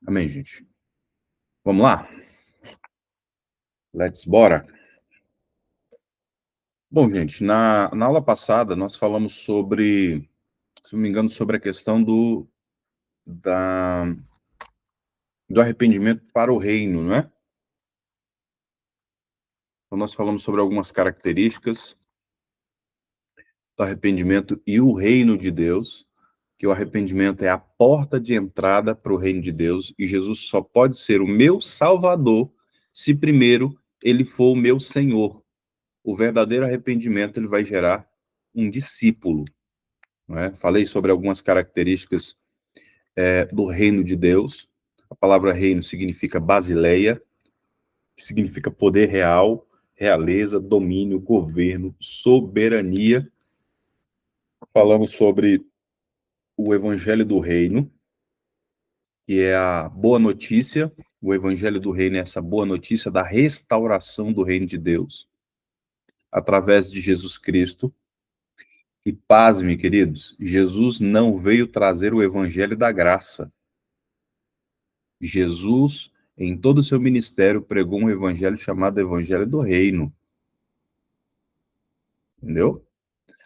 Amém, gente. Vamos lá? Let's bora. Bom, gente, na aula passada nós falamos sobre, se não me engano, sobre a questão da, do arrependimento para o reino, não é? Então nós falamos sobre algumas características do arrependimento e o reino de Deus, que o arrependimento é a porta de entrada para o reino de Deus, e Jesus só pode ser o meu Salvador se primeiro ele for o meu Senhor. O verdadeiro arrependimento ele vai gerar um discípulo. Não é? Falei sobre algumas características do reino de Deus. A palavra reino significa basileia, que significa poder real, realeza, domínio, governo, soberania. Falamos sobre o evangelho do reino, que é a boa notícia. O evangelho do reino é essa boa notícia da restauração do reino de Deus, através de Jesus Cristo. E pasme, queridos, Jesus não veio trazer o evangelho da graça. Jesus, em todo o seu ministério, pregou um evangelho chamado Evangelho do Reino. Entendeu?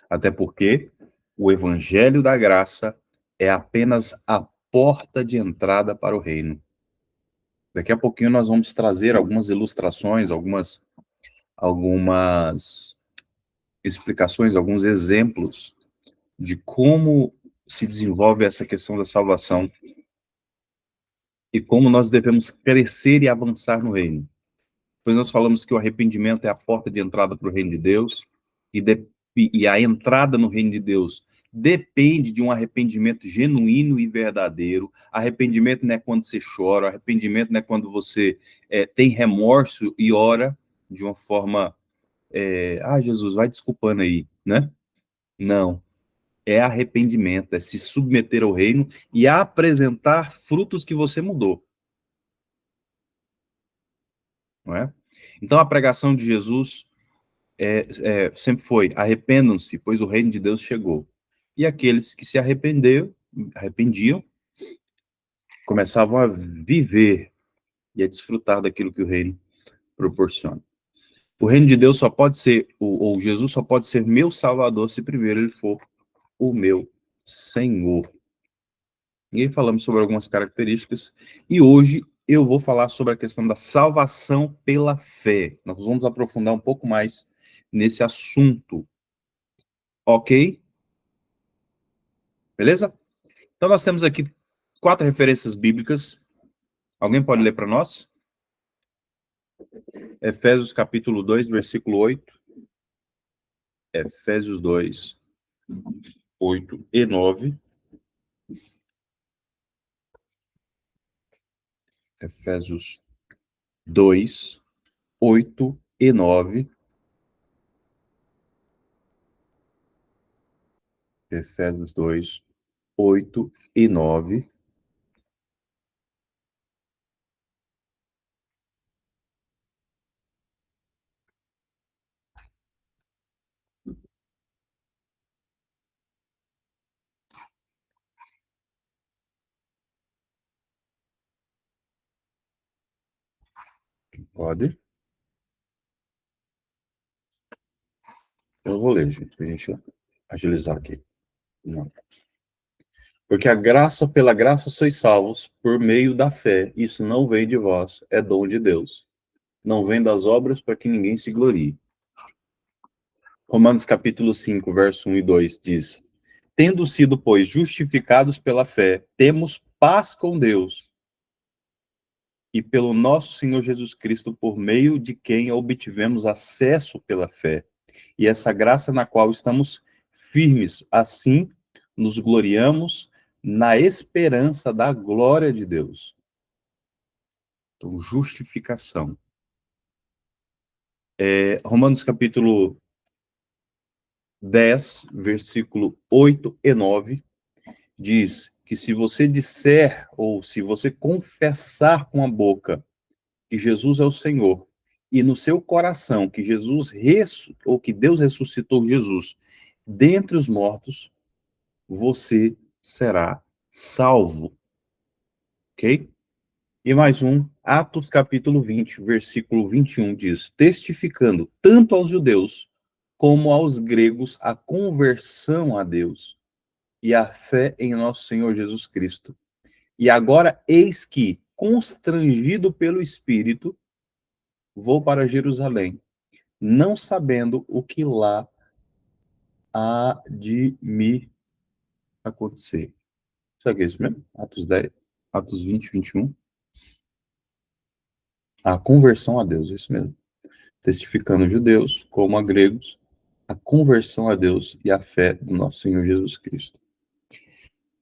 Até porque o evangelho da graça é apenas a porta de entrada para o reino. Daqui a pouquinho nós vamos trazer algumas ilustrações, algumas explicações, alguns exemplos de como se desenvolve essa questão da salvação e como nós devemos crescer e avançar no reino. Depois nós falamos que o arrependimento é a porta de entrada para o reino de Deus, e a entrada no reino de Deus depende de um arrependimento genuíno e verdadeiro. Arrependimento não é quando você chora, arrependimento não é quando você tem remorso e ora de uma forma, Jesus, vai desculpando aí, né? Não. É arrependimento, é se submeter ao reino e apresentar frutos que você mudou. Não é? Então a pregação de Jesus sempre foi: arrependam-se, pois o reino de Deus chegou. E aqueles que se arrependiam, começavam a viver e a desfrutar daquilo que o reino proporciona. O reino de Deus só pode ser, ou Jesus só pode ser meu Salvador se primeiro ele for o meu Senhor. E aí falamos sobre algumas características, e hoje eu vou falar sobre a questão da salvação pela fé. Nós vamos aprofundar um pouco mais nesse assunto. Ok? Beleza? Então nós temos aqui 4 referências bíblicas. Alguém pode ler para nós? Efésios capítulo 2, versículo 8. Efésios 2, 8 e 9. Efésios 2, 8 e 9. Efésios 2, 8 e 9. Pode? Eu vou ler, gente, para a gente agilizar aqui. Não. Porque a graça, pela graça sois salvos, por meio da fé. Isso não vem de vós, é dom de Deus. Não vem das obras para que ninguém se glorie. Romanos capítulo 5, verso 1 e 2 diz: tendo sido, pois, justificados pela fé, temos paz com Deus e pelo nosso Senhor Jesus Cristo, por meio de quem obtivemos acesso pela fé. E essa graça na qual estamos firmes, assim nos gloriamos na esperança da glória de Deus. Então, justificação. Romanos capítulo 10, versículo 8 e 9, diz que se você disser, ou se você confessar com a boca que Jesus é o Senhor, e no seu coração que ou que Deus ressuscitou Jesus dentre os mortos, você será salvo. Ok? E mais um, Atos capítulo 20, versículo 21 diz: testificando tanto aos judeus como aos gregos a conversão a Deus e a fé em nosso Senhor Jesus Cristo. E agora, eis que, constrangido pelo Espírito, vou para Jerusalém, não sabendo o que lá há de me acontecer. Será que é isso mesmo? Atos 10, Atos 20, 21. A conversão a Deus, é isso mesmo. Testificando judeus como a gregos, a conversão a Deus e a fé do nosso Senhor Jesus Cristo.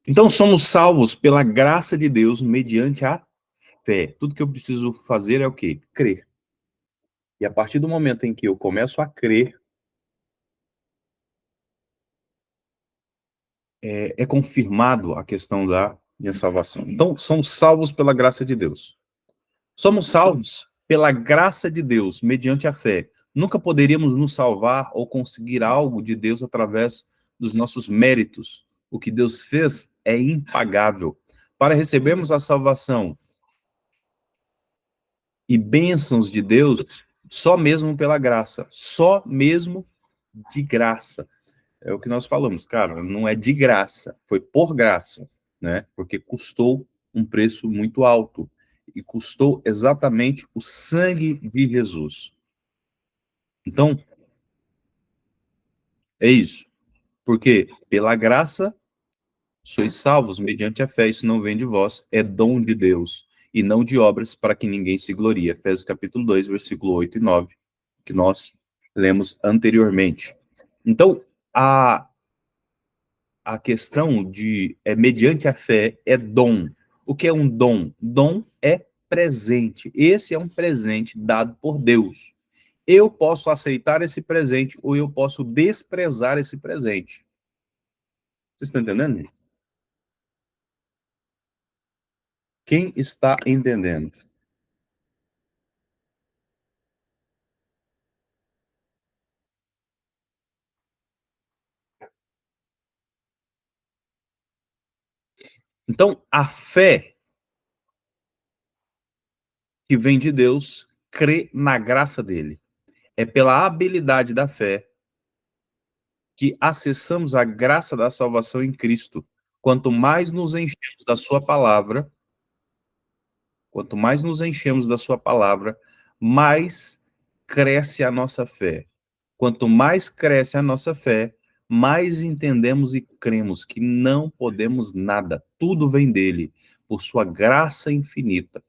Então, somos salvos pela graça de Deus mediante a fé. Tudo que eu preciso fazer é o quê? Crer. E a partir do momento em que eu começo a crer, é confirmado a questão da minha salvação. Então, somos salvos pela graça de Deus. Somos salvos pela graça de Deus, mediante a fé. Nunca poderíamos nos salvar ou conseguir algo de Deus através dos nossos méritos. O que Deus fez é impagável. Para recebermos a salvação e bênçãos de Deus, só mesmo pela graça. Só mesmo de graça. É o que nós falamos, cara, não é de graça, foi por graça, né? Porque custou um preço muito alto e custou exatamente o sangue de Jesus. Então, é isso. Porque pela graça sois salvos mediante a fé, isso não vem de vós, é dom de Deus, e não de obras para que ninguém se glorie. Efésios capítulo 2, versículo 8 e 9, que nós lemos anteriormente. Então, a questão de mediante a fé é dom. O que é um dom? Dom é presente. Esse é um presente dado por Deus. Eu posso aceitar esse presente ou eu posso desprezar esse presente. Vocês estão entendendo? Quem está entendendo? Então, a fé que vem de Deus crê na graça dele. É pela habilidade da fé que acessamos a graça da salvação em Cristo. Quanto mais nos enchemos da sua palavra, quanto mais nos enchemos da sua palavra, mais cresce a nossa fé. Quanto mais cresce a nossa fé, mais entendemos e cremos que não podemos nada. Tudo vem dele, por sua graça infinita.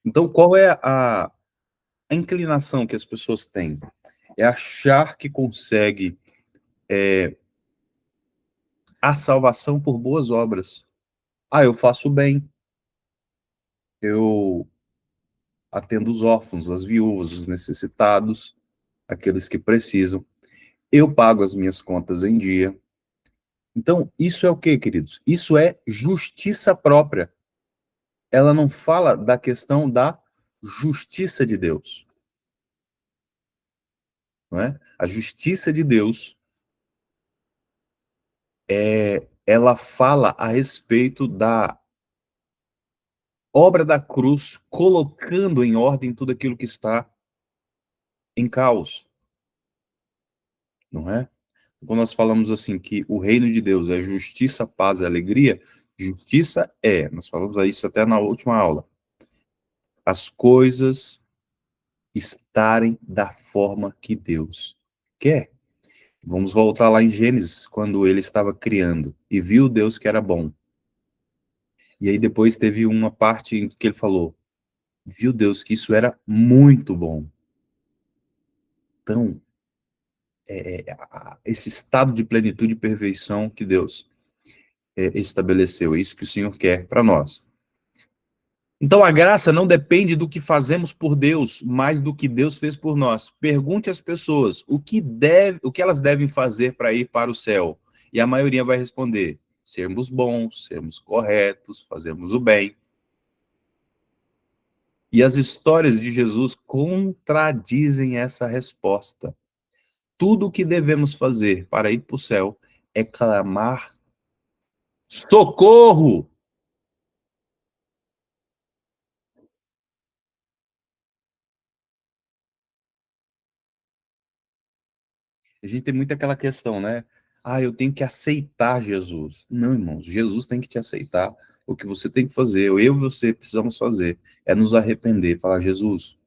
Então, qual é a inclinação que as pessoas têm? É achar que consegue a salvação por boas obras. Ah, eu faço bem, eu atendo os órfãos, as viúvas, os necessitados, aqueles que precisam. Eu pago as minhas contas em dia. Então, isso é o quê, queridos? Isso é justiça própria. Ela não fala da questão da justiça de Deus, não é? A justiça de Deus ela fala a respeito da obra da cruz, colocando em ordem tudo aquilo que está em caos, não é? Quando nós falamos assim que o reino de Deus é justiça, paz e alegria, justiça nós falamos isso até na última aula, as coisas estarem da forma que Deus quer. Vamos voltar lá em Gênesis, quando ele estava criando e viu Deus que era bom. E aí depois teve uma parte em que ele falou, viu Deus que isso era muito bom. Então, esse estado de plenitude e perfeição que Deus estabeleceu, é isso que o Senhor quer para nós. Então a graça não depende do que fazemos por Deus, mas do que Deus fez por nós. Pergunte às pessoas o que elas devem fazer para ir para o céu. E a maioria vai responder: sermos bons, sermos corretos, fazermos o bem. E as histórias de Jesus contradizem essa resposta. Tudo o que devemos fazer para ir para o céu é clamar: socorro! A gente tem muito aquela questão, né? Ah, eu tenho que aceitar Jesus. Não, irmãos, Jesus tem que te aceitar. O que você tem que fazer, eu e você precisamos fazer, é nos arrepender, falar, Jesus,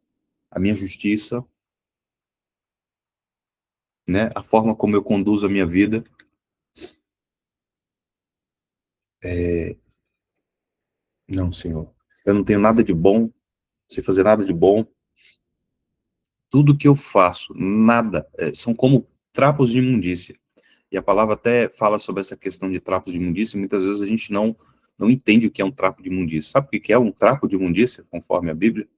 a minha justiça, né? A forma como eu conduzo a minha vida, não, Senhor. Eu não tenho nada de bom, não sei fazer nada de bom. Tudo que eu faço, nada, são como trapos de imundícia. E a palavra até fala sobre essa questão de trapos de imundícia, e muitas vezes a gente não entende o que é um trapo de imundícia. Sabe o que é um trapo de imundícia, conforme a Bíblia?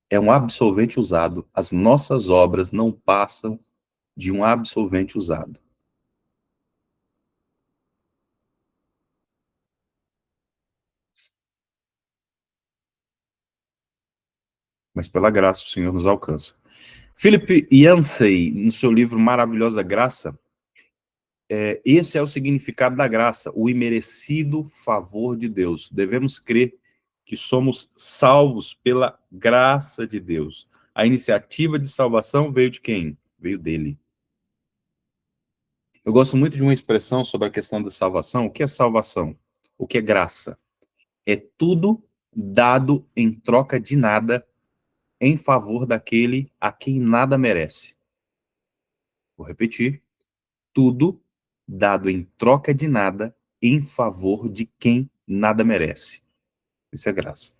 É um absolvente usado. As nossas obras não passam de um absolvente usado. Mas pela graça o Senhor nos alcança. Philip Yancey, no seu livro Maravilhosa Graça, esse é o significado da graça, o imerecido favor de Deus. Devemos crer que somos salvos pela graça de Deus. A iniciativa de salvação veio de quem? Veio dele. Eu gosto muito de uma expressão sobre a questão da salvação. O que é salvação? O que é graça? É tudo dado em troca de nada em favor daquele a quem nada merece. Vou repetir. Tudo dado em troca de nada em favor de quem nada merece. Isso é graça.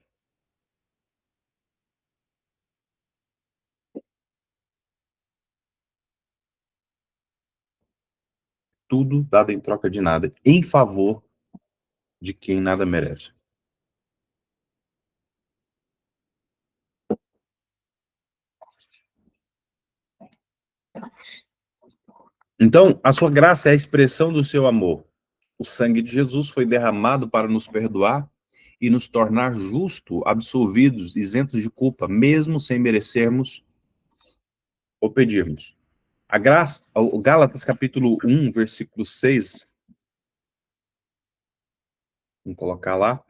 Tudo dado em troca de nada em favor de quem nada merece. Então, a sua graça é a expressão do seu amor. O sangue de Jesus foi derramado para nos perdoar e nos tornar justos, absolvidos, isentos de culpa, mesmo sem merecermos ou pedirmos. A graça, o Gálatas capítulo 1, versículo 6, vamos colocar lá.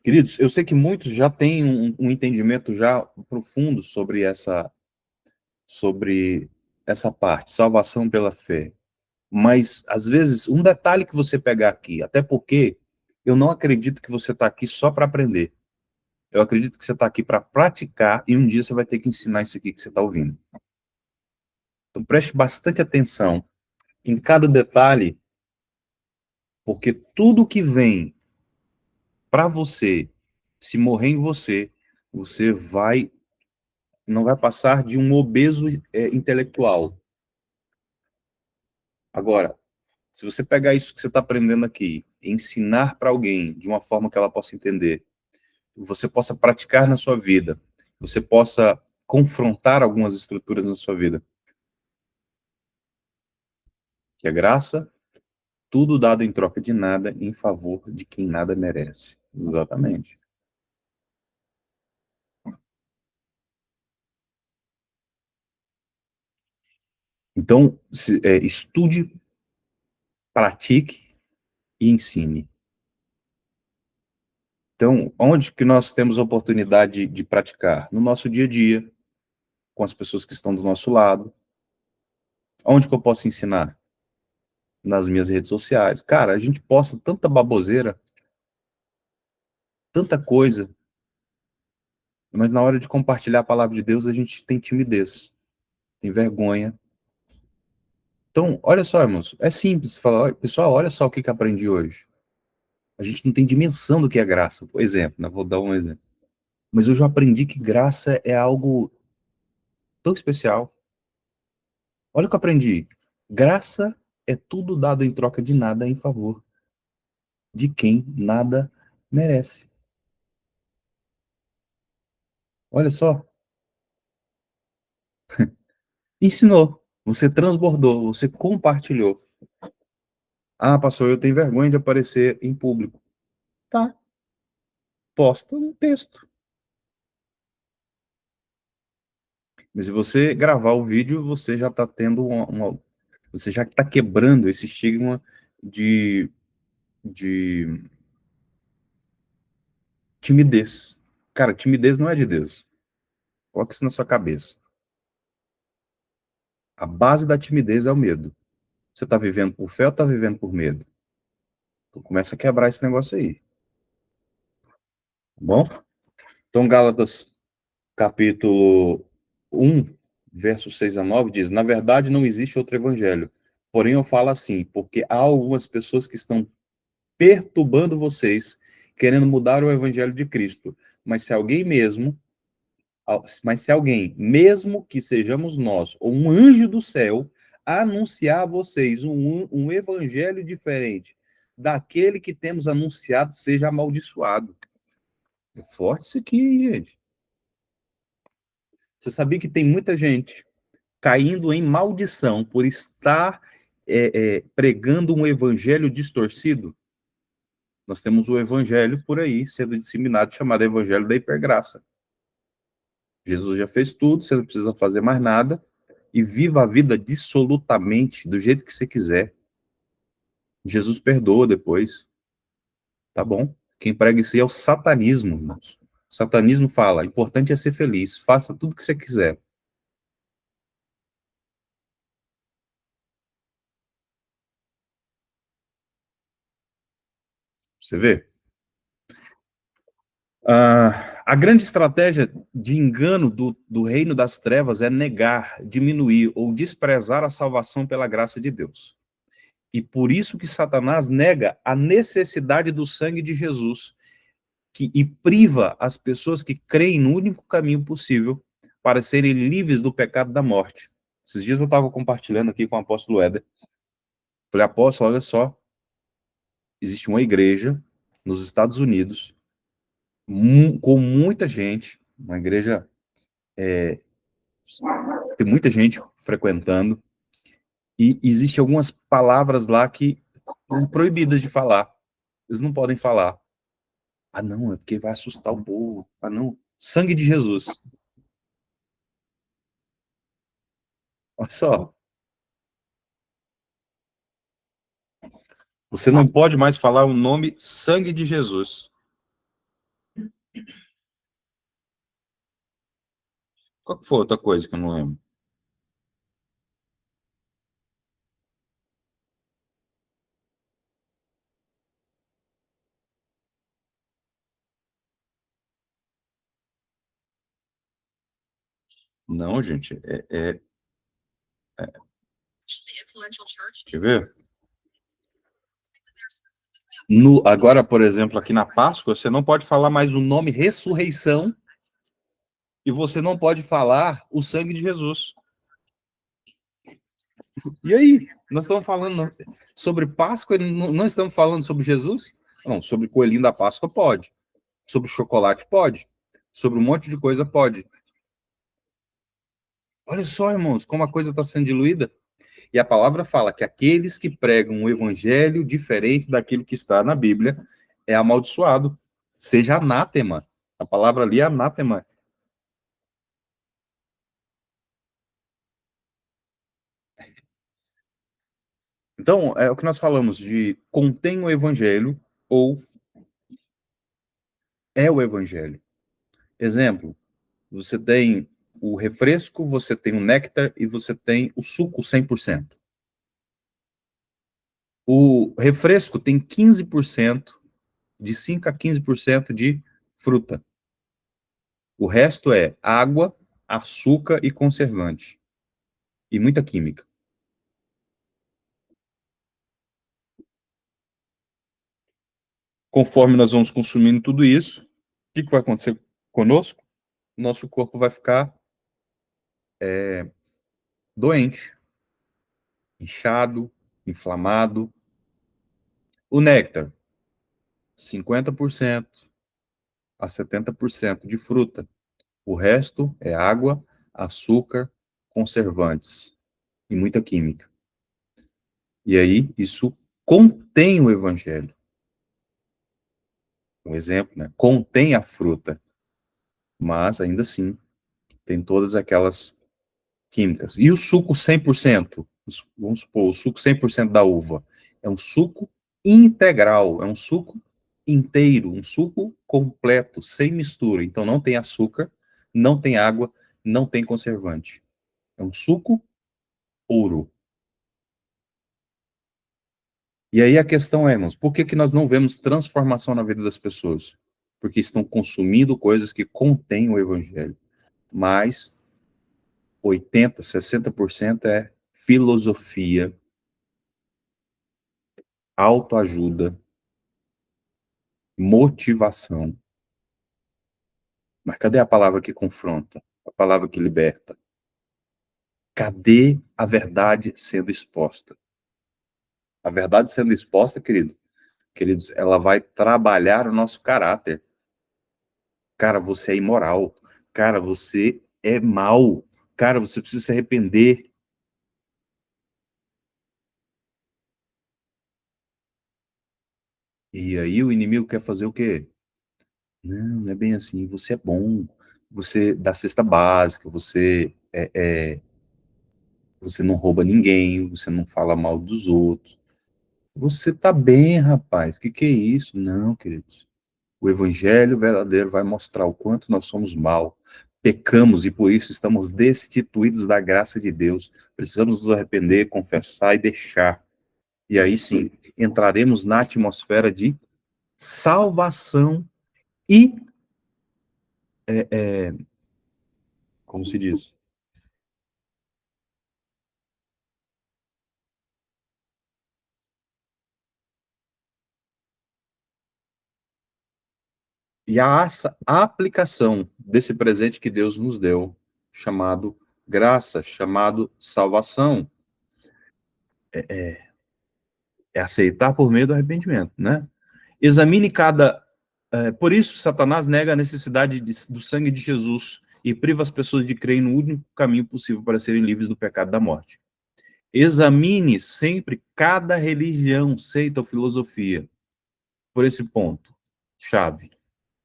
Queridos, eu sei que muitos já têm um entendimento já profundo sobre essa parte, salvação pela fé. Mas, às vezes, um detalhe que você pegar aqui, até porque eu não acredito que você está aqui só para aprender. Eu acredito que você está aqui para praticar e um dia você vai ter que ensinar isso aqui que você está ouvindo. Então, preste bastante atenção em cada detalhe, porque tudo que vem para você, se morrer em você, você não vai passar de um obeso intelectual. Agora, se você pegar isso que você está aprendendo aqui, e ensinar para alguém de uma forma que ela possa entender, você possa praticar na sua vida, você possa confrontar algumas estruturas na sua vida, que a graça, tudo dado em troca de nada, em favor de quem nada merece. Exatamente. Então, estude, pratique e ensine. Então, onde que nós temos a oportunidade de praticar? No nosso dia a dia, com as pessoas que estão do nosso lado. Onde que eu posso ensinar? Nas minhas redes sociais. Cara, a gente posta tanta baboseira, tanta coisa, mas na hora de compartilhar a palavra de Deus, a gente tem timidez, tem vergonha. Então, olha só, irmãos, é simples. Falar, "Olha, pessoal, olha só o que que aprendi hoje. A gente não tem dimensão do que é graça. Por exemplo, né? Vou dar um exemplo. Mas hoje eu aprendi que graça é algo tão especial. Olha o que eu aprendi. Graça é tudo dado em troca de nada em favor de quem nada merece. Olha só, ensinou, você transbordou, você compartilhou. Ah, pastor, eu tenho vergonha de aparecer em público. Tá, posta um texto. Mas se você gravar o vídeo, você já está tendo você já está quebrando esse estigma de de timidez. Cara, timidez não é de Deus. Coloque isso na sua cabeça. A base da timidez é o medo. Você está vivendo por fé ou está vivendo por medo? Então começa a quebrar esse negócio aí. Tá bom? Então, Gálatas, capítulo 1, versos 6 a 9, diz: Na verdade, não existe outro evangelho. Porém, eu falo assim, porque há algumas pessoas que estão perturbando vocês, querendo mudar o evangelho de Cristo. Mas se alguém, mesmo que sejamos nós, ou um anjo do céu, anunciar a vocês um evangelho diferente daquele que temos anunciado, seja amaldiçoado. É forte isso aqui, gente. Você sabia que tem muita gente caindo em maldição por estar pregando um evangelho distorcido? Nós temos o evangelho por aí sendo disseminado, chamado evangelho da hipergraça. Jesus já fez tudo, você não precisa fazer mais nada, e viva a vida dissolutamente, do jeito que você quiser. Jesus perdoa depois, tá bom? Quem prega isso aí é o satanismo, irmãos. O satanismo fala, o importante é ser feliz, faça tudo o que você quiser. Você vê? A grande estratégia de engano do reino das trevas é negar, diminuir ou desprezar a salvação pela graça de Deus. E por isso que Satanás nega a necessidade do sangue de Jesus, e priva as pessoas que creem no único caminho possível para serem livres do pecado da morte. Esses dias eu estava compartilhando aqui com o apóstolo Éder. Falei, apóstolo, olha só, existe uma igreja nos Estados Unidos com muita gente, uma igreja, tem muita gente frequentando, e existe algumas palavras lá que são proibidas de falar. Eles não podem falar. Ah, não, é porque vai assustar o povo. Ah, não. Sangue de Jesus. Olha só. Você não pode mais falar o nome sangue de Jesus. Qual que foi outra coisa que eu não lembro? Não, gente. Quer ver? Agora, por exemplo, aqui na Páscoa, você não pode falar mais o nome ressurreição e você não pode falar o sangue de Jesus. E aí? Nós estamos falando sobre Páscoa e não estamos falando sobre Jesus? Não, sobre coelhinho da Páscoa pode. Sobre chocolate pode. Sobre um monte de coisa pode. Olha só, irmãos, como a coisa está sendo diluída. E a palavra fala que aqueles que pregam um evangelho diferente daquilo que está na Bíblia é amaldiçoado. Seja anátema. A palavra ali é anátema. Então, é o que nós falamos de contém o evangelho ou é o evangelho. Exemplo, você tem o refresco, você tem o néctar e você tem o suco 100%. O refresco tem 15%, de 5 a 15% de fruta. O resto é água, açúcar e conservante. E muita química. Conforme nós vamos consumindo tudo isso, o que vai acontecer conosco? Nosso corpo vai ficar doente, inchado, inflamado. O néctar, 50% a 70% de fruta. O resto é água, açúcar, conservantes e muita química. E aí, isso contém o evangelho. Um exemplo, né? Contém a fruta, mas ainda assim tem todas aquelas químicas. E o suco 100%? Vamos supor, o suco 100% da uva. É um suco integral, é um suco inteiro, um suco completo, sem mistura. Então não tem açúcar, não tem água, não tem conservante. É um suco puro. E aí a questão é, irmãos, por que que nós não vemos transformação na vida das pessoas? Porque estão consumindo coisas que contêm o evangelho. Mas 80, 60% é filosofia, autoajuda, motivação. Mas cadê a palavra que confronta? A palavra que liberta? Cadê a verdade sendo exposta? A verdade sendo exposta, queridos, ela vai trabalhar o nosso caráter. Cara, você é imoral. Cara, você é mau. Cara, você precisa se arrepender. E aí o inimigo quer fazer o quê? Não, não é bem assim. Você é bom. Você dá cesta básica, você não rouba ninguém, você não fala mal dos outros. Você tá bem, rapaz. Que é isso? Não, queridos. O evangelho verdadeiro vai mostrar o quanto nós somos mal, pecamos e por isso estamos destituídos da graça de Deus. Precisamos nos arrepender, confessar e deixar. E aí sim, entraremos na atmosfera de salvação e, como se diz? E a aplicação desse presente que Deus nos deu, chamado graça, chamado salvação, é aceitar por meio do arrependimento, né? Examine cada. Por isso, Satanás nega a necessidade do sangue de Jesus e priva as pessoas de crerem no único caminho possível para serem livres do pecado da morte. Examine sempre cada religião, seita ou filosofia por esse ponto chave: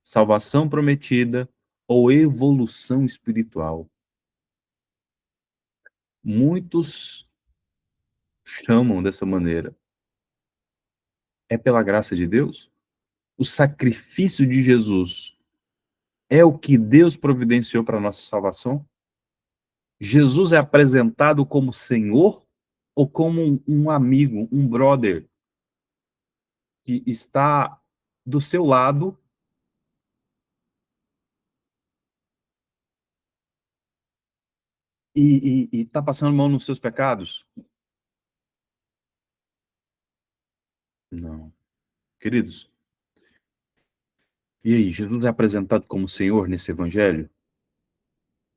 salvação prometida ou evolução espiritual. Muitos chamam dessa maneira. É pela graça de Deus? O sacrifício de Jesus é o que Deus providenciou para a nossa salvação? Jesus é apresentado como Senhor ou como um amigo, um brother que está do seu lado e está passando mão nos seus pecados? Não. Queridos, e aí, Jesus é apresentado como Senhor nesse evangelho?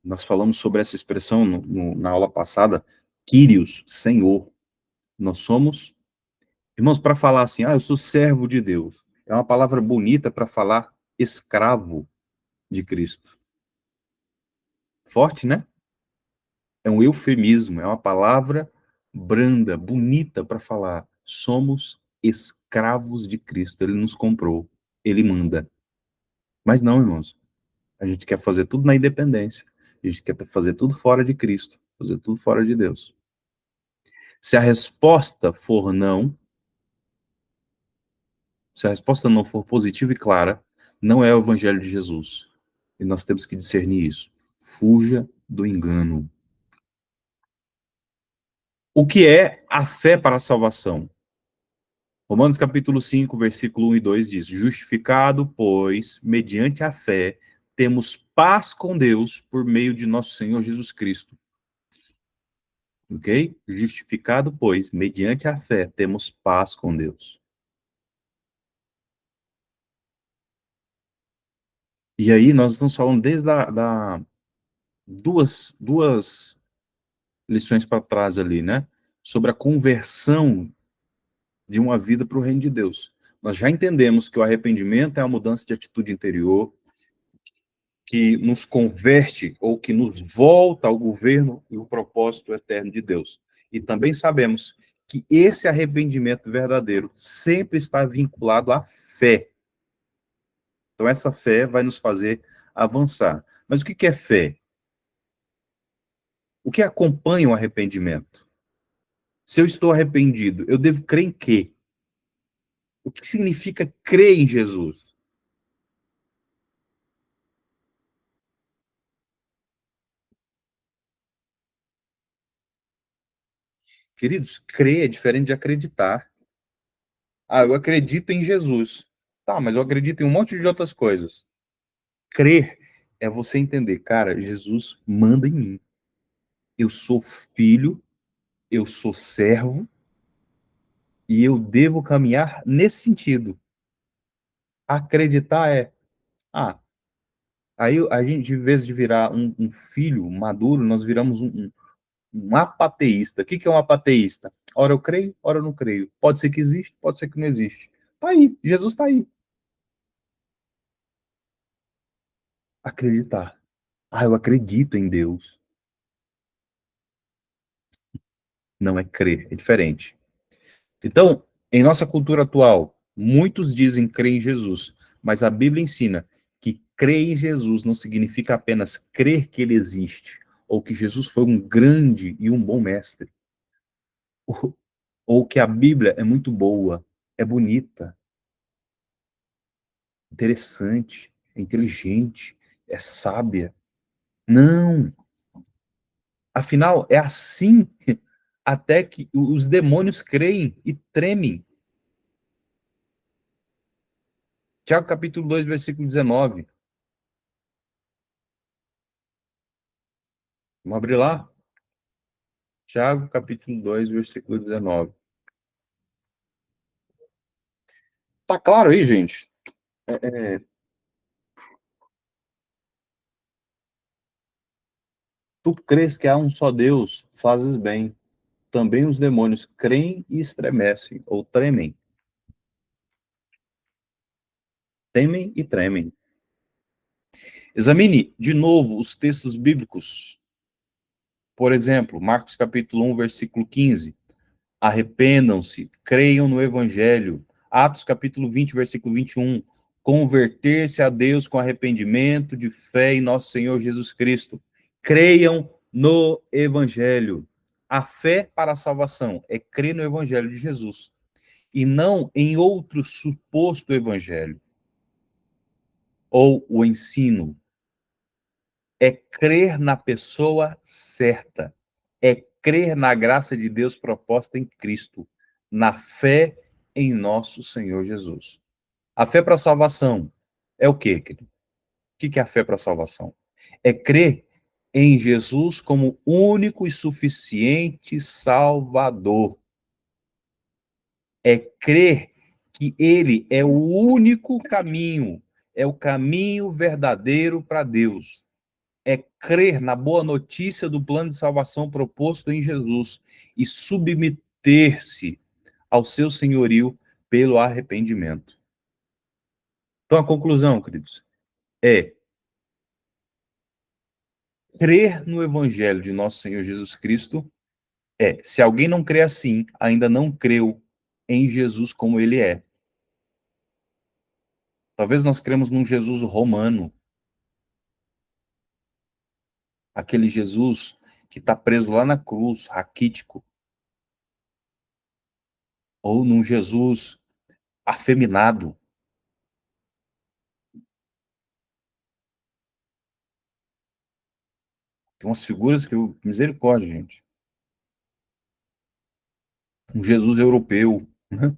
Nós falamos sobre essa expressão na aula passada, Kyrios, Senhor. Nós somos, irmãos, para falar assim, eu sou servo de Deus, é uma palavra bonita para falar escravo de Cristo. Forte, né? É um eufemismo, é uma palavra branda, bonita para falar. Somos escravos de Cristo, ele nos comprou, ele manda. Mas não, irmãos, a gente quer fazer tudo na independência, a gente quer fazer tudo fora de Cristo, fazer tudo fora de Deus. Se a resposta for não, se a resposta não for positiva e clara, não é o evangelho de Jesus. E nós temos que discernir isso. Fuja do engano. O que é a fé para a salvação? Romanos capítulo 5, versículo 1 e 2 diz: justificado, pois, mediante a fé, temos paz com Deus por meio de nosso Senhor Jesus Cristo. Ok? Justificado, pois, mediante a fé, temos paz com Deus. E aí nós estamos falando desde duas lições para trás ali, né? Sobre a conversão de uma vida para o reino de Deus. Nós já entendemos que o arrependimento é a mudança de atitude interior, que nos converte ou que nos volta ao governo e o propósito eterno de Deus. E também sabemos que esse arrependimento verdadeiro sempre está vinculado à fé. Então, essa fé vai nos fazer avançar. Mas o que é fé? O que acompanha o arrependimento? Se eu estou arrependido, eu devo crer em quê? O que significa crer em Jesus? Queridos, crer é diferente de acreditar. Ah, eu acredito em Jesus. Tá, mas eu acredito em um monte de outras coisas. Crer é você entender, cara, Jesus manda em mim. Eu sou filho, eu sou servo e eu devo caminhar nesse sentido. Acreditar é, ah, aí a gente, em vez de virar um filho maduro, nós viramos um apateísta. O que é um apateísta? Ora eu creio, ora eu não creio. Pode ser que existe, pode ser que não existe. Tá aí, Jesus tá aí. Acreditar. Ah, eu acredito em Deus. Não é crer, é diferente. Então, em nossa cultura atual, muitos dizem crer em Jesus, mas a Bíblia ensina que crer em Jesus não significa apenas crer que ele existe, ou que Jesus foi um grande e um bom mestre, ou que a Bíblia é muito boa, é bonita, interessante, é inteligente, é sábia. Não, afinal, é assim até que os demônios creem e tremem. Tiago capítulo 2, versículo 19. Vamos abrir lá? Tiago, capítulo 2, versículo 19. Tá claro aí, gente? É, tu crês que há um só Deus, fazes bem. Também os demônios creem e estremecem, ou tremem. Temem e tremem. Examine de novo os textos bíblicos. Por exemplo, Marcos capítulo 1, versículo 15. Arrependam-se, creiam no Evangelho. Atos capítulo 20, versículo 21. Converter-se a Deus com arrependimento de fé em nosso Senhor Jesus Cristo. Creiam no Evangelho. A fé para a salvação é crer no Evangelho de Jesus e não em outro suposto Evangelho ou o ensino. É crer na pessoa certa, é crer na graça de Deus proposta em Cristo, na fé em nosso Senhor Jesus. A fé para a salvação é o quê, querido? O que é a fé para a salvação? É crer em Jesus como único e suficiente Salvador. É crer que Ele é o único caminho, é o caminho verdadeiro para Deus. É crer na boa notícia do plano de salvação proposto em Jesus e submeter-se ao seu senhorio pelo arrependimento. Então, a conclusão, queridos, é crer no evangelho de nosso Senhor Jesus Cristo se alguém não crê assim, ainda não creu em Jesus como ele é. Talvez nós cremos num Jesus romano, aquele Jesus que está preso lá na cruz, raquítico, ou num Jesus afeminado. Tem umas figuras que eu... Misericórdia, gente. Um Jesus europeu. Né?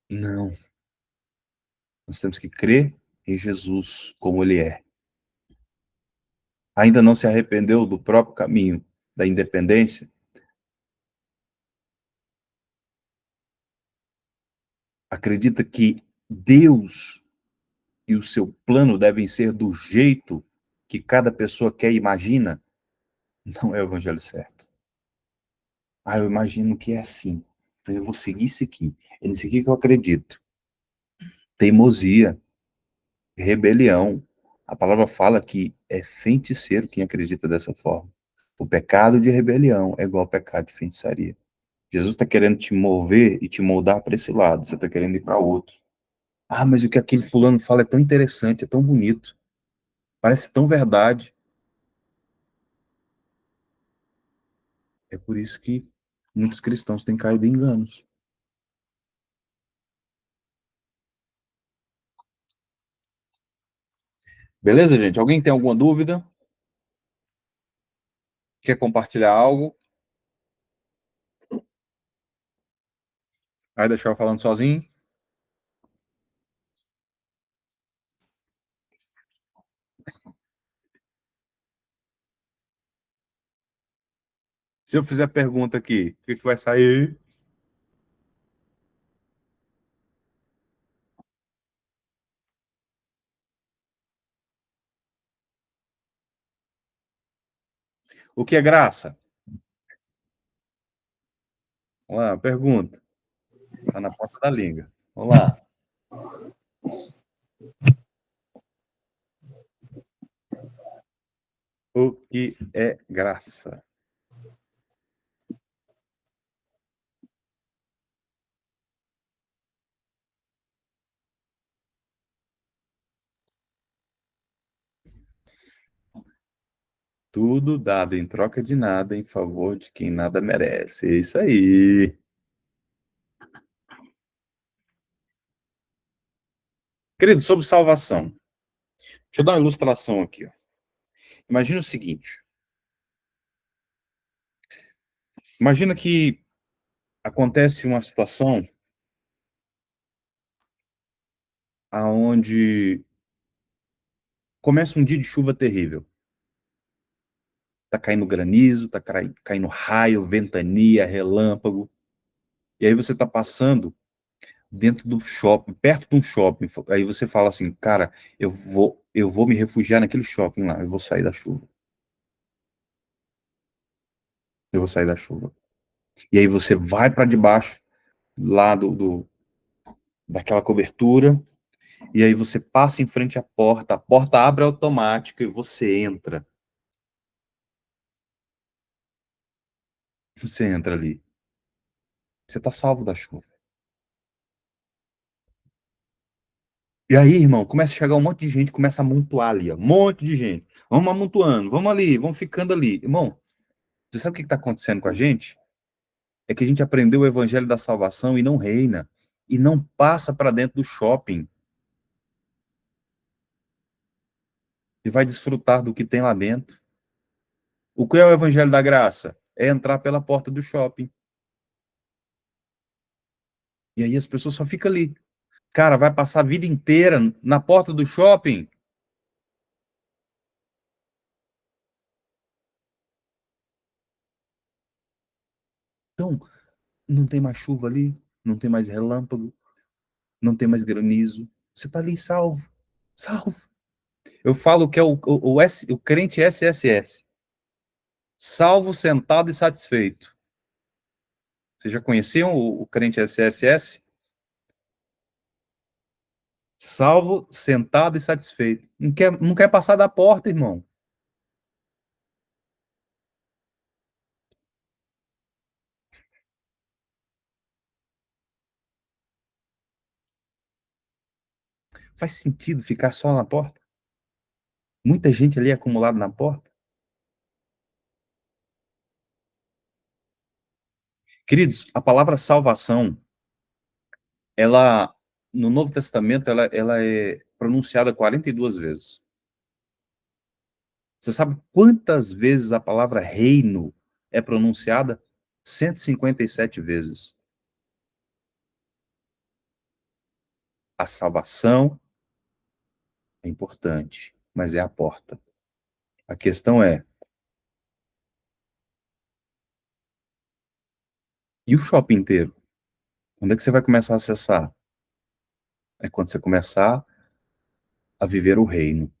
Não. Nós temos que crer em Jesus como ele é. Ainda não se arrependeu do próprio caminho da independência? Acredita que Deus e o seu plano devem ser do jeito que cada pessoa quer e imagina? Não é o evangelho certo. Ah, eu imagino que é assim. Então eu vou seguir isso aqui. É nisso aqui que eu acredito. Teimosia, rebelião. A palavra fala que é feiticeiro quem acredita dessa forma. O pecado de rebelião é igual ao pecado de feitiçaria. Jesus está querendo te mover e te moldar para esse lado. Você está querendo ir para outro. Ah, mas o que aquele fulano fala é tão interessante, é tão bonito. Parece tão verdade. É por isso que muitos cristãos têm caído em enganos. Beleza, gente? Alguém tem alguma dúvida? Quer compartilhar algo? Vai deixar eu falando sozinho? Se eu fizer pergunta aqui, o que que vai sair? O que é graça? Vamos lá, pergunta. Tá na ponta da língua. Vamos lá. O que é graça? Tudo dado em troca de nada em favor de quem nada merece. É isso aí. Querido, sobre salvação. Deixa eu dar uma ilustração aqui. Ó. Imagina o seguinte. Imagina que acontece uma situação aonde começa um dia de chuva terrível. Tá caindo granizo, tá caindo raio, ventania, relâmpago. E aí você tá passando dentro do shopping, perto de um shopping. Aí você fala assim, cara, eu vou me refugiar naquele shopping lá, eu vou sair da chuva. Eu vou sair da chuva. E aí você vai para debaixo lá daquela cobertura, e aí você passa em frente à porta, a porta abre automática e você entra. Você entra ali. Você tá salvo da chuva. E aí, irmão, começa a chegar um monte de gente, começa a amontoar ali, ó, um monte de gente. Vamos amontoando, vamos ali, vamos ficando ali. Irmão, você sabe o que está acontecendo com a gente? É que a gente aprendeu o evangelho da salvação e não reina. E não passa para dentro do shopping. E vai desfrutar do que tem lá dentro. O que é o evangelho da graça? É entrar pela porta do shopping. E aí as pessoas só ficam ali. Cara, vai passar a vida inteira na porta do shopping. Então, não tem mais chuva ali, não tem mais relâmpago, não tem mais granizo. Você está ali salvo. Salvo. Eu falo que é o crente SSS. Salvo, sentado e satisfeito. Vocês já conheciam o crente SSS? Salvo, sentado e satisfeito. Não quer passar da porta, irmão. Faz sentido ficar só na porta? Muita gente ali acumulada na porta? Queridos, a palavra salvação, ela, no Novo Testamento, ela é pronunciada 42 vezes. Você sabe quantas vezes a palavra reino é pronunciada? 157 vezes. A salvação é importante, mas é a porta. A questão é, e o shopping inteiro? Quando é que você vai começar a acessar? É quando você começar a viver o reino.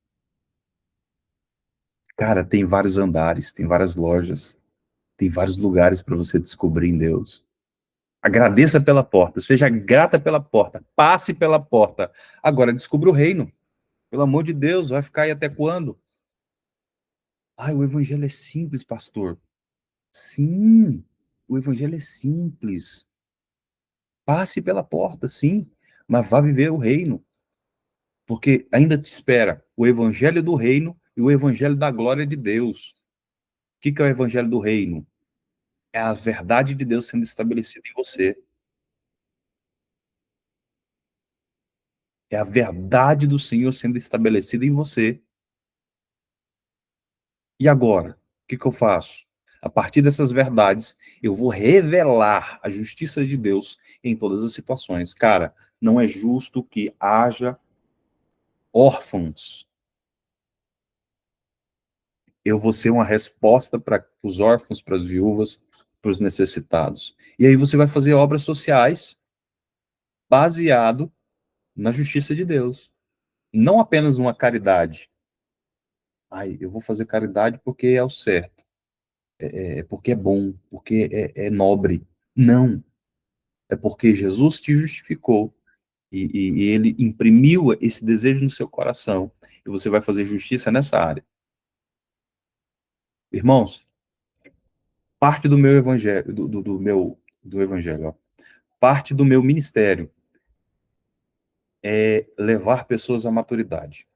Cara, tem vários andares, tem várias lojas, tem vários lugares para você descobrir em Deus. Agradeça pela porta, seja grata pela porta, passe pela porta. Agora descubra o reino. Pelo amor de Deus, vai ficar aí até quando? Ai, o evangelho é simples, pastor. Sim, o evangelho é simples. Passe pela porta, sim, mas vá viver o reino, porque ainda te espera o evangelho do reino e o evangelho da glória de Deus. O que é o evangelho do reino? É a verdade de Deus sendo estabelecida em você. É a verdade do Senhor sendo estabelecida em você. E agora? O que que eu faço? A partir dessas verdades, eu vou revelar a justiça de Deus em todas as situações. Cara, não é justo que haja órfãos. Eu vou ser uma resposta para os órfãos, para as viúvas, para os necessitados. E aí você vai fazer obras sociais baseado na justiça de Deus. Não apenas uma caridade. Ai, eu vou fazer caridade porque é o certo, é porque é bom, porque é nobre. Não, é porque Jesus te justificou e ele imprimiu esse desejo no seu coração e você vai fazer justiça nessa área. Irmãos, parte do meu evangelho, do evangelho, ó, parte do meu ministério é levar pessoas à maturidade.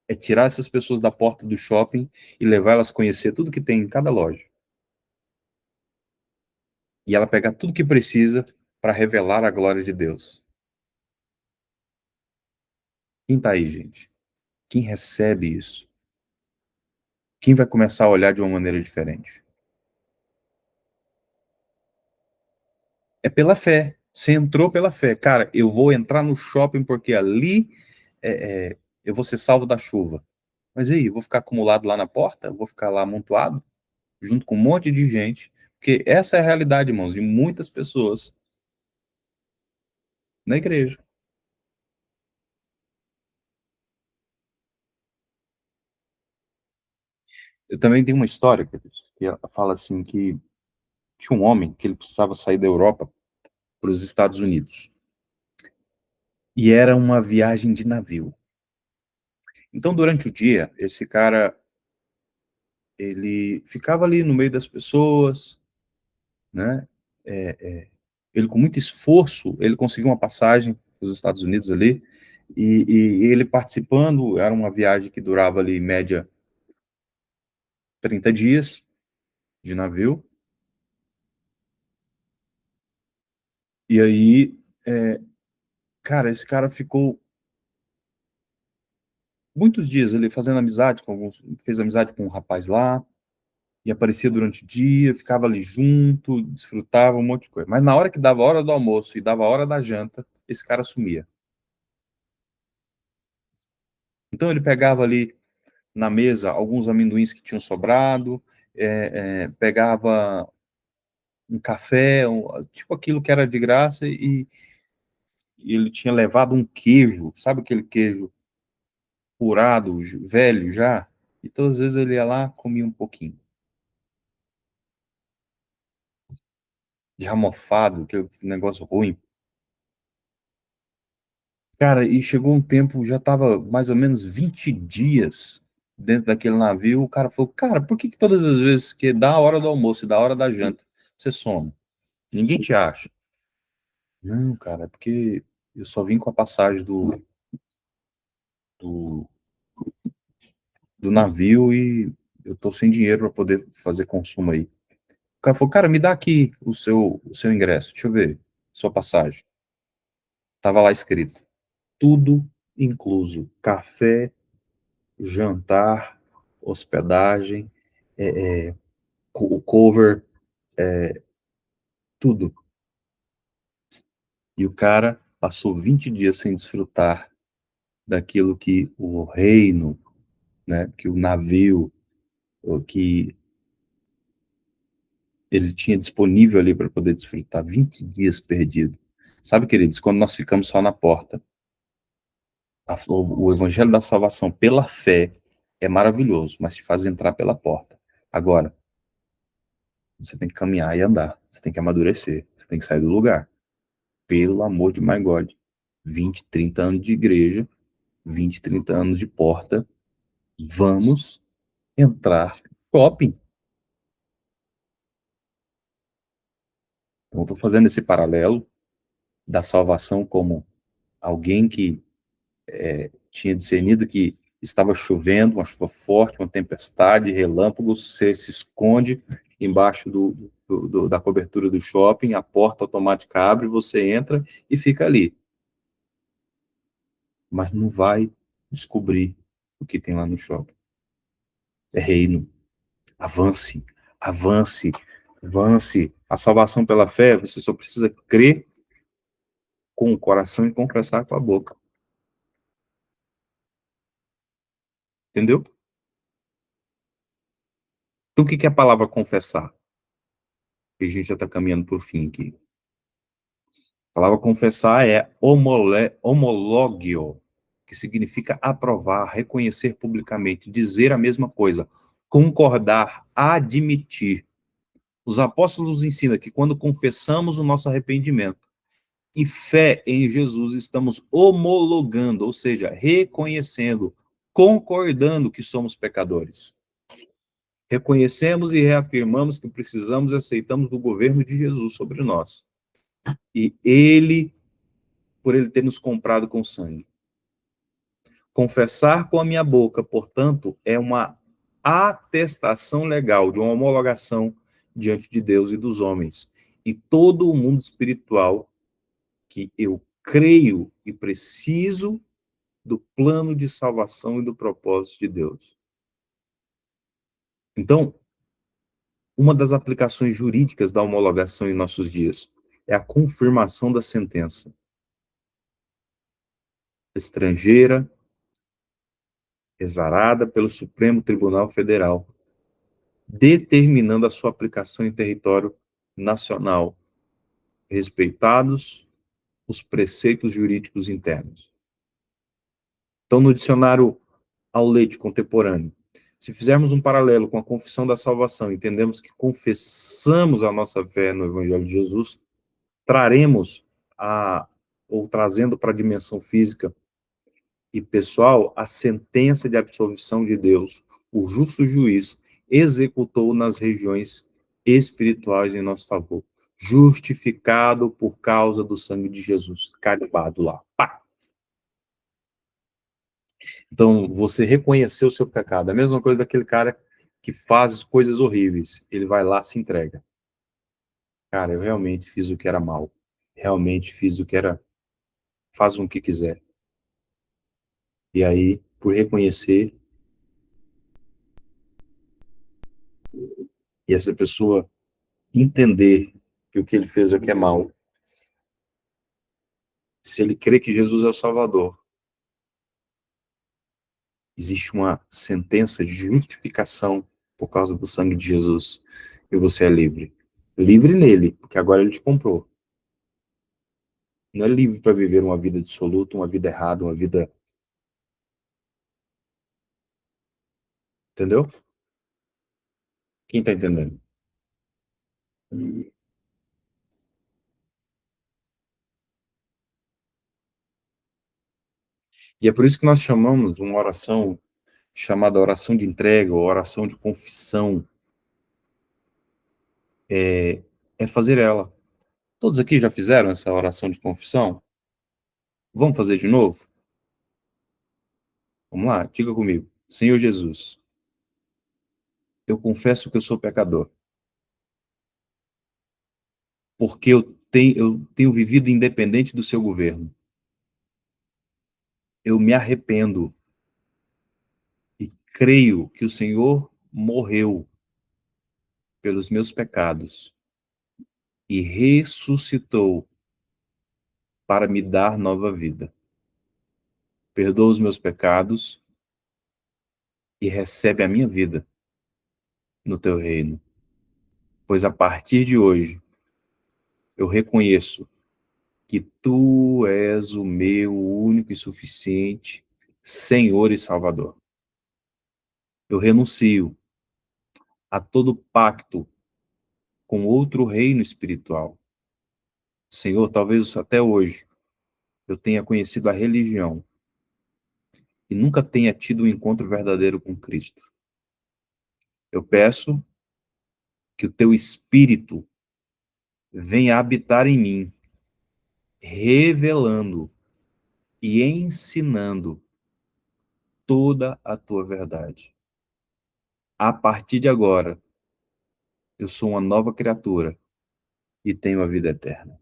É tirar essas pessoas da porta do shopping e levar elas a conhecer tudo que tem em cada loja. E ela pegar tudo que precisa para revelar a glória de Deus. Quem está aí, gente? Quem recebe isso? Quem vai começar a olhar de uma maneira diferente? É pela fé. Você entrou pela fé. Cara, eu vou entrar no shopping porque ali eu vou ser salvo da chuva. Mas e aí, eu vou ficar acumulado lá na porta? Eu vou ficar lá amontoado, junto com um monte de gente? Porque essa é a realidade, irmãos, de muitas pessoas na igreja. Eu também tenho uma história, queridos, que ela fala assim que tinha um homem que ele precisava sair da Europa para os Estados Unidos. E era uma viagem de navio. Então, durante o dia, esse cara, ele ficava ali no meio das pessoas, né? É, ele, com muito esforço, ele conseguiu uma passagem para os Estados Unidos ali, e ele participando, era uma viagem que durava ali, em média, 30 dias de navio. E aí, é, cara, esse cara ficou muitos dias ali fazendo amizade com alguns, fez amizade com um rapaz lá, e aparecia durante o dia, ficava ali junto, desfrutava um monte de coisa. Mas na hora que dava a hora do almoço e dava a hora da janta, esse cara sumia. Então ele pegava ali na mesa alguns amendoins que tinham sobrado, pegava um café, tipo aquilo que era de graça, e ele tinha levado um queijo, sabe aquele queijo curado, velho já? E todas as vezes ele ia lá, comia um pouquinho. Já mofado, aquele negócio ruim. Cara, e chegou um tempo, já tava mais ou menos 20 dias dentro daquele navio, o cara falou, cara, por que que todas as vezes que dá a hora do almoço e dá a hora da janta, você some? Ninguém te acha. Não, cara, é porque eu só vim com a passagem do, do navio e eu tô sem dinheiro para poder fazer consumo aí. O cara falou, cara, me dá aqui o seu ingresso, deixa eu ver, sua passagem. Tava lá escrito, tudo incluso, café, jantar, hospedagem, o cover, tudo. E o cara passou 20 dias sem desfrutar daquilo que o reino, né, que o navio, o que ele tinha disponível ali para poder desfrutar. 20 dias perdido. Sabe, queridos, quando nós ficamos só na porta, o evangelho da salvação pela fé é maravilhoso, mas te faz entrar pela porta. Agora, você tem que caminhar e andar, você tem que amadurecer, você tem que sair do lugar. Pelo amor de my God. 20, 30 anos de igreja, 20, 30 anos de porta, vamos entrar no shopping. Então, estou fazendo esse paralelo da salvação como alguém que tinha discernido que estava chovendo, uma chuva forte, uma tempestade, relâmpagos, você se esconde embaixo da cobertura do shopping, a porta automática abre, você entra e fica ali. Mas não vai descobrir o que tem lá no shopping. É reino. Avance, avance, avance. A salvação pela fé, você só precisa crer com o coração e confessar com a boca. Entendeu? Então, o que é a palavra confessar? E a gente já está caminhando para o fim aqui. A palavra confessar é homologio, que significa aprovar, reconhecer publicamente, dizer a mesma coisa, concordar, admitir. Os apóstolos ensinam que quando confessamos o nosso arrependimento e fé em Jesus, estamos homologando, ou seja, reconhecendo, concordando que somos pecadores. Reconhecemos e reafirmamos que precisamos e aceitamos do governo de Jesus sobre nós. E ele, por ele ter nos comprado com sangue. Confessar com a minha boca, portanto, é uma atestação legal de uma homologação diante de Deus e dos homens. E todo o mundo espiritual que eu creio e preciso do plano de salvação e do propósito de Deus. Então, uma das aplicações jurídicas da homologação em nossos dias é a confirmação da sentença estrangeira, exarada pelo Supremo Tribunal Federal, determinando a sua aplicação em território nacional, respeitados os preceitos jurídicos internos. Então, no dicionário ao leite contemporâneo, se fizermos um paralelo com a confissão da salvação, entendemos que confessamos a nossa fé no Evangelho de Jesus, traremos ou trazendo para a dimensão física e pessoal, a sentença de absolvição de Deus, o justo juiz, executou nas regiões espirituais em nosso favor, justificado por causa do sangue de Jesus, carimbado lá. Pá! Então, você reconheceu o seu pecado. A mesma coisa daquele cara que faz coisas horríveis. Ele vai lá, se entrega. Cara, eu realmente fiz o que era mal. Realmente fiz o que era... Faz o que quiser. E aí, por reconhecer, e essa pessoa entender que o que ele fez é o que é mal, se ele crê que Jesus é o Salvador, existe uma sentença de justificação por causa do sangue de Jesus, e você é livre. Livre nele, porque agora ele te comprou. Não é livre para viver uma vida dissoluta, uma vida errada, uma vida... Entendeu? Quem está entendendo? E é por isso que nós chamamos uma oração chamada oração de entrega, ou oração de confissão, é fazer ela. Todos aqui já fizeram essa oração de confissão? Vamos fazer de novo? Vamos lá, diga comigo. Senhor Jesus, eu confesso que eu sou pecador, porque eu tenho vivido independente do seu governo. Eu me arrependo e creio que o Senhor morreu pelos meus pecados e ressuscitou para me dar nova vida. Perdoa os meus pecados e recebe a minha vida no teu reino. Pois a partir de hoje, eu reconheço que tu és o meu único e suficiente Senhor e Salvador. Eu renuncio a todo pacto com outro reino espiritual. Senhor, talvez até hoje eu tenha conhecido a religião e nunca tenha tido um encontro verdadeiro com Cristo. Eu peço que o teu Espírito venha habitar em mim, revelando e ensinando toda a tua verdade. A partir de agora, eu sou uma nova criatura e tenho a vida eterna.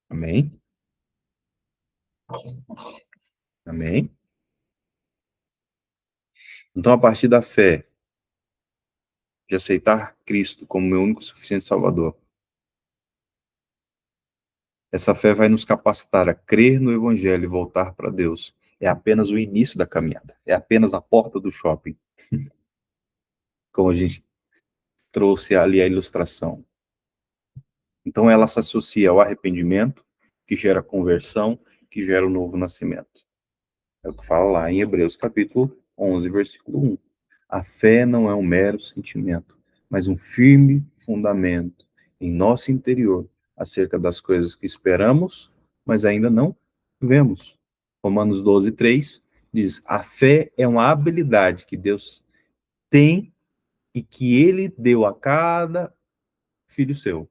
Amém? Amém? Então, a partir da fé, de aceitar Cristo como meu único e suficiente Salvador, essa fé vai nos capacitar a crer no Evangelho e voltar para Deus. É apenas o início da caminhada. É apenas a porta do shopping, como a gente trouxe ali a ilustração. Então, ela se associa ao arrependimento, que gera conversão, que gera o novo nascimento. É o que fala lá em Hebreus, capítulo 11, versículo 1. A fé não é um mero sentimento, mas um firme fundamento em nosso interior acerca das coisas que esperamos, mas ainda não vemos. Romanos 12, 3 diz: a fé é uma habilidade que Deus tem e que ele deu a cada filho seu.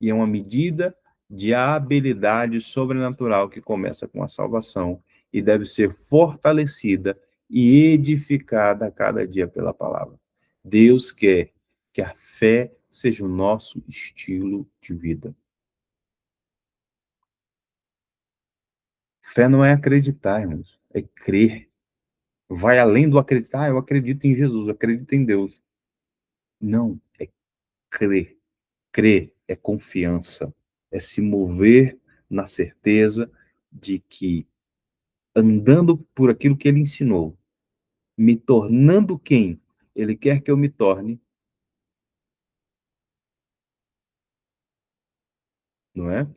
E é uma medida de habilidade sobrenatural que começa com a salvação e deve ser fortalecida e edificada a cada dia pela palavra. Deus quer que a fé seja o nosso estilo de vida. Fé não é acreditar, irmãos, é crer. Vai além do acreditar, eu acredito em Jesus, eu acredito em Deus. Não, é crer. Crer é confiança, é se mover na certeza de que, andando por aquilo que ele ensinou, me tornando quem ele quer que eu me torne, não é?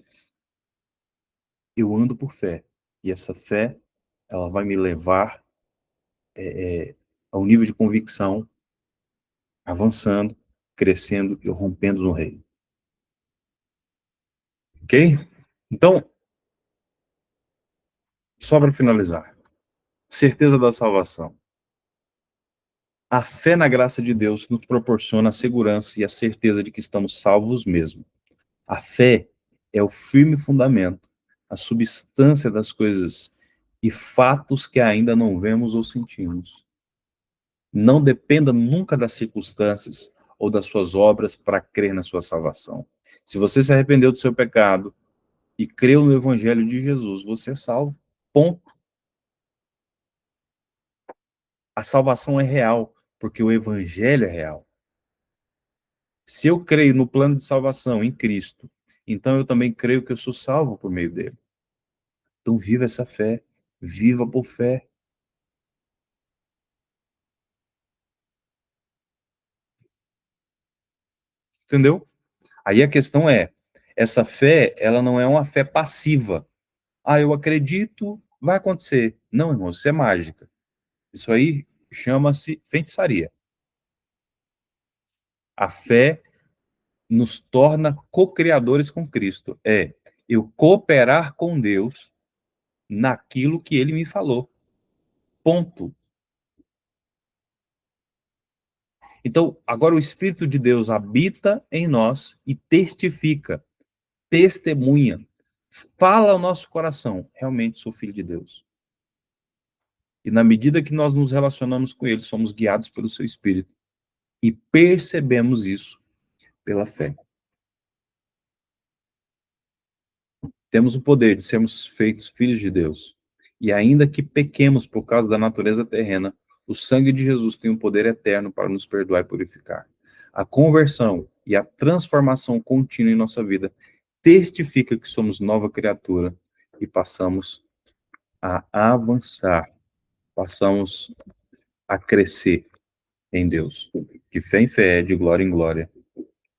Eu ando por fé. E essa fé, ela vai me levar ao nível de convicção, avançando, crescendo e rompendo no reino. Ok? Então, só para finalizar, certeza da salvação. A fé na graça de Deus nos proporciona a segurança e a certeza de que estamos salvos mesmo. A fé é o firme fundamento, a substância das coisas e fatos que ainda não vemos ou sentimos. Não dependa nunca das circunstâncias ou das suas obras para crer na sua salvação. Se você se arrependeu do seu pecado e creu no Evangelho de Jesus, você é salvo. Ponto. A salvação é real, porque o Evangelho é real. Se eu creio no plano de salvação em Cristo, então eu também creio que eu sou salvo por meio dele. Então viva essa fé, viva por fé. Entendeu? Aí a questão é, essa fé, ela não é uma fé passiva. Ah, eu acredito, vai acontecer. Não, irmão, isso é mágica. Isso aí chama-se feitiçaria. A fé nos torna co-criadores com Cristo. É eu cooperar com Deus naquilo que ele me falou. Ponto. Então, agora o Espírito de Deus habita em nós e testifica, testemunha, fala ao nosso coração, realmente sou filho de Deus. E na medida que nós nos relacionamos com Ele, somos guiados pelo seu Espírito. E percebemos isso pela fé. Temos o poder de sermos feitos filhos de Deus. E ainda que pequemos por causa da natureza terrena, o sangue de Jesus tem um poder eterno para nos perdoar e purificar. A conversão e a transformação contínua em nossa vida testifica que somos nova criatura e passamos a avançar, passamos a crescer em Deus, de fé em fé, de glória em glória,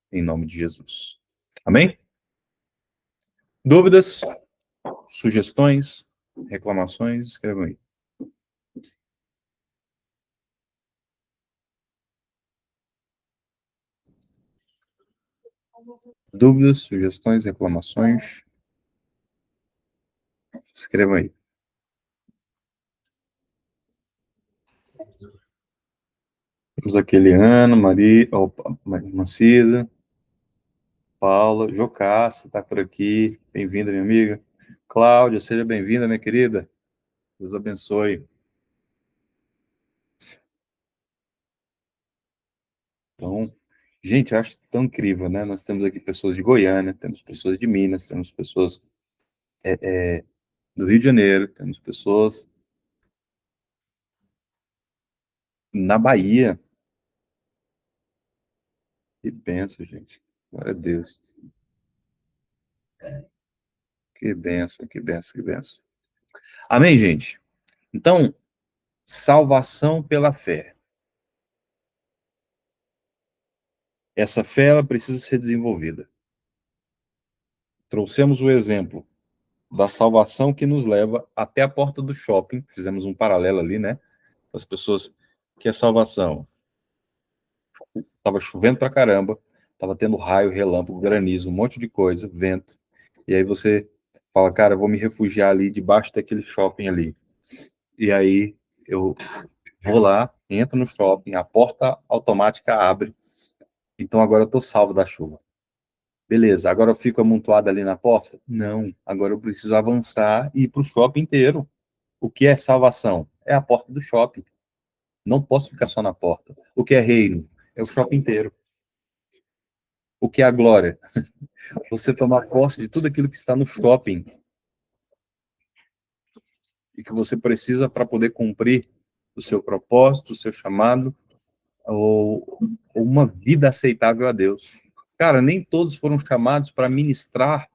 em nome de Jesus. Amém? Dúvidas, sugestões, reclamações, escrevam aí. Dúvidas, sugestões, reclamações, escrevam aí. Temos aqui Eliana, Maria, Macida, Paula, Jocasta está por aqui. Bem-vinda, minha amiga. Cláudia, seja bem-vinda, minha querida. Deus abençoe. Então, gente, eu acho tão incrível, né? Nós temos aqui pessoas de Goiânia, temos pessoas de Minas, temos pessoas do Rio de Janeiro, temos pessoas Na Bahia. Que benção, gente. Glória a Deus. Que benção, que benção, que benção. Amém, gente? Então, salvação pela fé. Essa fé, ela precisa ser desenvolvida. Trouxemos o exemplo da salvação que nos leva até a porta do shopping. Fizemos um paralelo ali, né? As pessoas que a salvação estava chovendo pra caramba, estava tendo raio, relâmpago, granizo, um monte de coisa, vento. E aí você fala, cara, eu vou me refugiar ali debaixo daquele shopping ali. E aí eu vou lá, entro no shopping, a porta automática abre. Então agora eu tô salvo da chuva. Beleza, agora eu fico amontoado ali na porta? Não, agora eu preciso avançar e ir para o shopping inteiro. O que é salvação? É a porta do shopping. Não posso ficar só na porta. O que é reino? É o shopping inteiro. O que é a glória? Você tomar posse de tudo aquilo que está no shopping e que você precisa para poder cumprir o seu propósito, o seu chamado, ou uma vida aceitável a Deus. Cara, nem todos foram chamados para ministrar,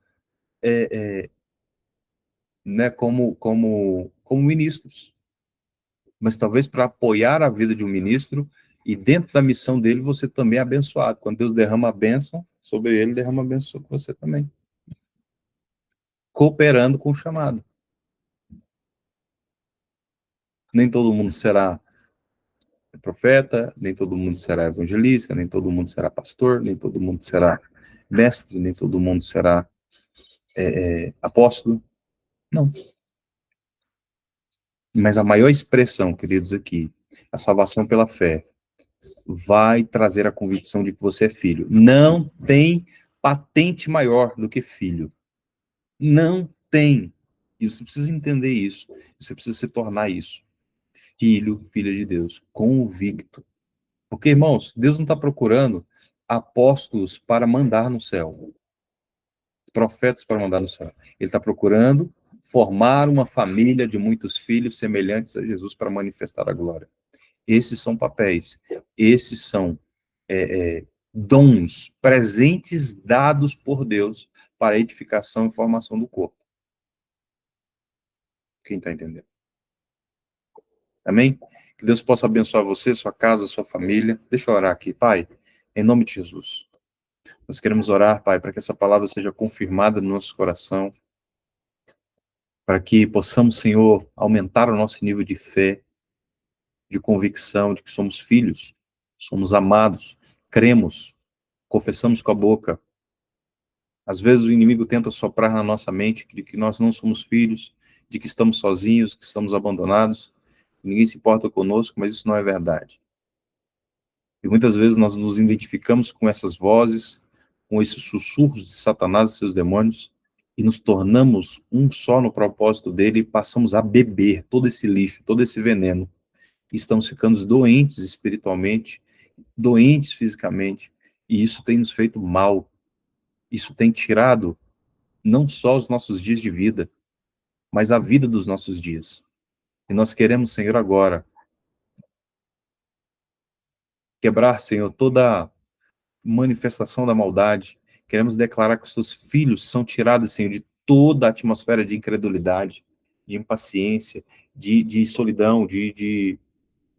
né, como ministros, mas talvez para apoiar a vida de um ministro e dentro da missão dele você também é abençoado. Quando Deus derrama a bênção sobre ele, derrama a bênção sobre você também, cooperando com o chamado. Nem todo mundo será profeta, nem todo mundo será evangelista, nem todo mundo será pastor, nem todo mundo será mestre, nem todo mundo será apóstolo. Não. Mas a maior expressão, queridos, aqui, a salvação pela fé, vai trazer a convicção de que você é filho. Não tem patente maior do que filho. Não tem. E você precisa entender isso. Você precisa se tornar isso. Filho, filha de Deus, convicto. Porque, irmãos, Deus não está procurando apóstolos para mandar no céu, profetas para mandar no céu. Ele está procurando formar uma família de muitos filhos semelhantes a Jesus para manifestar a glória. Esses são papéis, esses são dons, presentes dados por Deus para a edificação e formação do corpo. Quem está entendendo? Amém? Que Deus possa abençoar você, sua casa, sua família. Deixa eu orar aqui, Pai, em nome de Jesus. Nós queremos orar, Pai, para que essa palavra seja confirmada no nosso coração, para que possamos, Senhor, aumentar o nosso nível de fé, de convicção de que somos filhos, somos amados, cremos, confessamos com a boca. Às vezes o inimigo tenta soprar na nossa mente de que nós não somos filhos, de que estamos sozinhos, que estamos abandonados, ninguém se importa conosco, mas isso não é verdade. E muitas vezes nós nos identificamos com essas vozes, com esses sussurros de Satanás e seus demônios, e nos tornamos um só no propósito dele e passamos a beber todo esse lixo, todo esse veneno. E estamos ficando doentes espiritualmente, doentes fisicamente, e isso tem nos feito mal. Isso tem tirado não só os nossos dias de vida, mas a vida dos nossos dias. E nós queremos, Senhor, agora quebrar, Senhor, toda manifestação da maldade. Queremos declarar que os seus filhos são tirados, Senhor, de toda a atmosfera de incredulidade, de impaciência, de solidão, de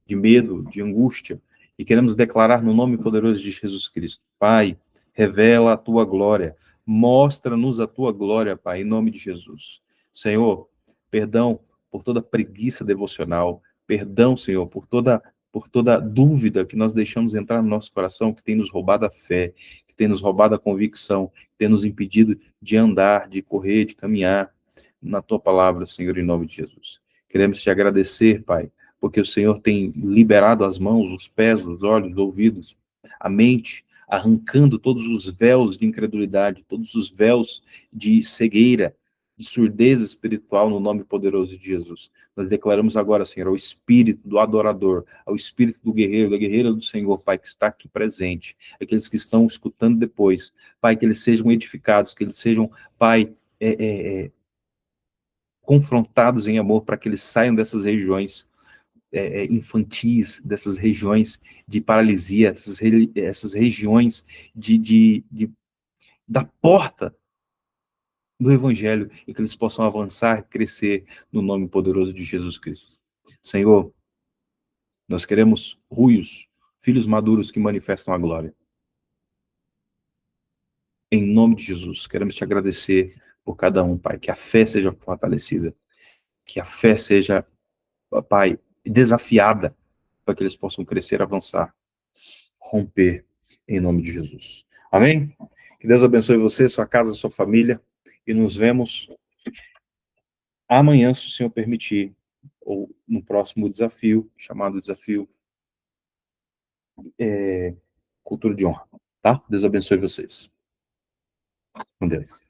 medo, de angústia. E queremos declarar no nome poderoso de Jesus Cristo. Pai, revela a tua glória. Mostra-nos a tua glória, Pai, em nome de Jesus. Senhor, perdão por toda preguiça devocional. Perdão, Senhor, por toda dúvida que nós deixamos entrar no nosso coração, que tem nos roubado a fé, que tem nos roubado a convicção, que tem nos impedido de andar, de correr, de caminhar na tua palavra, Senhor, em nome de Jesus. Queremos te agradecer, Pai, porque o Senhor tem liberado as mãos, os pés, os olhos, os ouvidos, a mente, arrancando todos os véus de incredulidade, todos os véus de cegueira, de surdez espiritual no nome poderoso de Jesus. Nós declaramos agora, Senhor, ao espírito do adorador, ao espírito do guerreiro, da guerreira do Senhor, Pai, que está aqui presente, aqueles que estão escutando depois, Pai, que eles sejam edificados, que eles sejam, Pai, confrontados em amor para que eles saiam dessas regiões infantis, dessas regiões de paralisia, essas regiões da porta do Evangelho, e que eles possam avançar e crescer no nome poderoso de Jesus Cristo. Senhor, nós queremos ruios, filhos maduros que manifestam a glória. Em nome de Jesus, queremos te agradecer por cada um, Pai, que a fé seja fortalecida, que a fé seja, Pai, desafiada, para que eles possam crescer, avançar, romper, em nome de Jesus. Amém? Que Deus abençoe você, sua casa, sua família, e nos vemos amanhã, se o Senhor permitir, ou no próximo desafio, chamado Desafio Cultura de Honra, tá? Deus abençoe vocês. Com Deus.